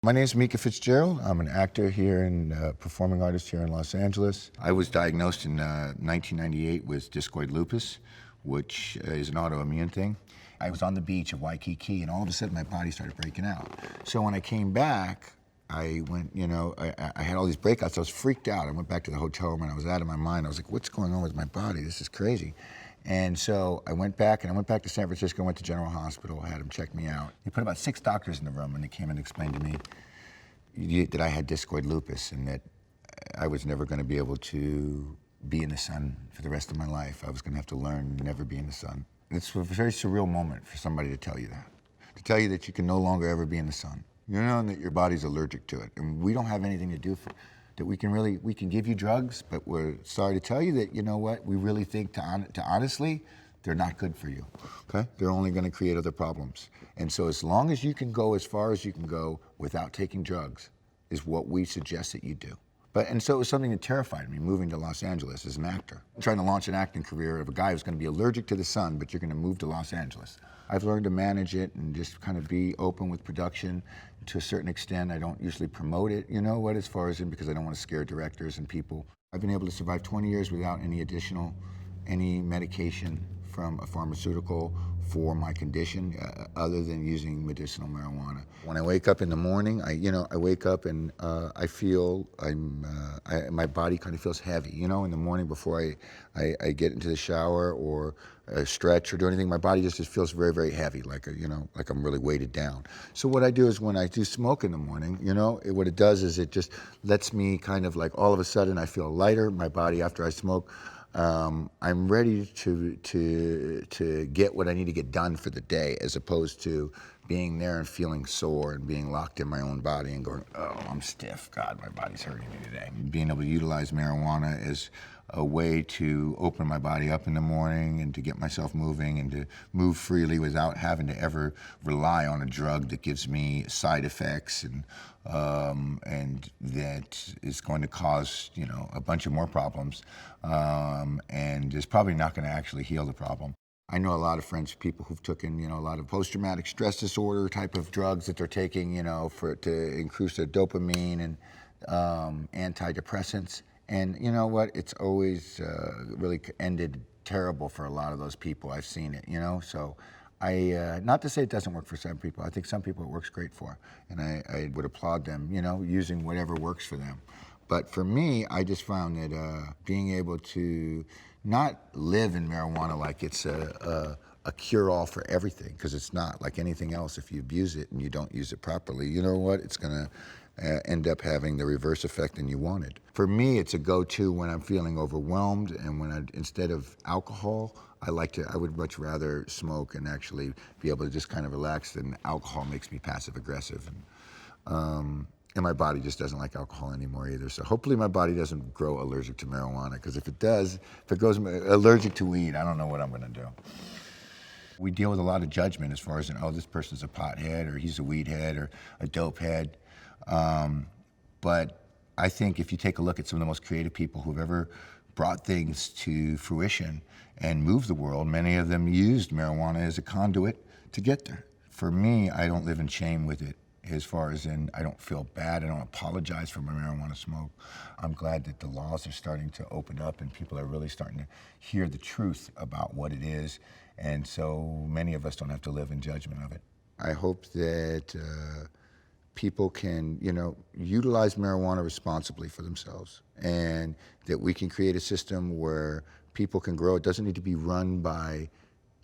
My name is Micah Fitzgerald. I'm an actor here and performing artist here in Los Angeles. I was diagnosed in 1998 with discoid lupus, which is an autoimmune thing. I was on the beach of Waikiki, and all of a sudden my body started breaking out. So when I came back, I went, I had all these breakouts. I was freaked out. I went back to the hotel room and I was out of my mind. I was like, what's going on with my body? This is crazy. And so I went back to San Francisco, went to General Hospital, had them check me out. They put about 6 doctors in the room, and they came and explained to me that I had discoid lupus and that I was never going to be able to be in the sun for the rest of my life. I was going to have to learn to never be in the sun. It's a very surreal moment for somebody to tell you that you can no longer ever be in the sun. And that your body's allergic to it. And we don't have anything to do for that. We can give you drugs, but we're sorry to tell you that, we really think to honestly, they're not good for you, okay? They're only gonna create other problems. And so as long as you can go as far as you can go without taking drugs is what we suggest that you do. And so it was something that terrified me, moving to Los Angeles as an actor. I'm trying to launch an acting career of a guy who's gonna be allergic to the sun, but you're gonna move to Los Angeles. I've learned to manage it and just kind of be open with production to a certain extent. I don't usually promote it, as far as because I don't want to scare directors and people. I've been able to survive 20 years without any medication from a pharmaceutical for my condition, other than using medicinal marijuana. When I wake up in the morning, I wake up and I feel my body kind of feels heavy. In the morning before I get into the shower or stretch or do anything, my body just feels very, very heavy, like I'm really weighted down. So what I do is when I do smoke in the morning, what it does is it just lets me kind of like all of a sudden I feel lighter. My body after I smoke. I'm ready to get what I need to get done for the day, as opposed to being there and feeling sore and being locked in my own body and going, oh, I'm stiff. God, my body's hurting me today. Being able to utilize marijuana as a way to open my body up in the morning and to get myself moving and to move freely without having to ever rely on a drug that gives me side effects and that is going to cause, a bunch of more problems and is probably not going to actually heal the problem. I know a lot of friends, people who've taken, a lot of post-traumatic stress disorder type of drugs that they're taking, to increase their dopamine and antidepressants. And you know what? It's always really ended terrible for a lot of those people. I've seen it, So not to say it doesn't work for some people. I think some people it works great for. And I would applaud them, using whatever works for them. But for me, I just found that being able to not live in marijuana like it's a cure-all for everything, because it's not. Like anything else, if you abuse it and you don't use it properly, it's going to end up having the reverse effect than you wanted. For me, it's a go-to when I'm feeling overwhelmed, and when instead of alcohol, I would much rather smoke and actually be able to just kind of relax than alcohol makes me passive-aggressive. And my body just doesn't like alcohol anymore either. So hopefully my body doesn't grow allergic to marijuana, because if it does, if it goes allergic to weed, I don't know what I'm going to do. We deal with a lot of judgment as far as, this person's a pothead or he's a weed head or a dope head. But I think if you take a look at some of the most creative people who've ever brought things to fruition and moved the world, many of them used marijuana as a conduit to get there. For me, I don't live in shame with it. As far as I don't feel bad, I don't apologize for my marijuana smoke. I'm glad that the laws are starting to open up and people are really starting to hear the truth about what it is. And so many of us don't have to live in judgment of it. I hope that people can, utilize marijuana responsibly for themselves, and that we can create a system where people can grow. It doesn't need to be run by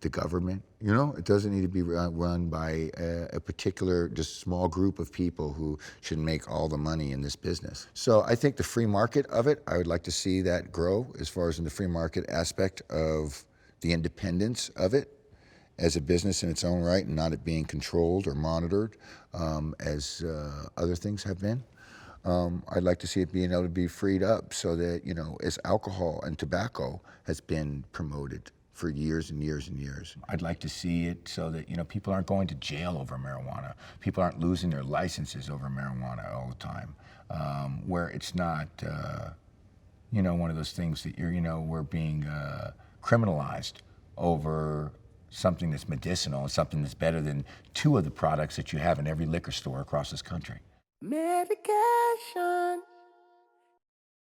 the government, it doesn't need to be run by a particular, just small group of people who should make all the money in this business. So I think the free market of it, I would like to see that grow as far as in the free market aspect of the independence of it as a business in its own right, and not it being controlled or monitored as other things have been. I'd like to see it being able to be freed up so that, as alcohol and tobacco has been promoted for years and years and years. I'd like to see it so that, people aren't going to jail over marijuana. People aren't losing their licenses over marijuana all the time, where it's not, one of those things that we're being criminalized over something that's medicinal and something that's better than 2 of the products that you have in every liquor store across this country. Medication.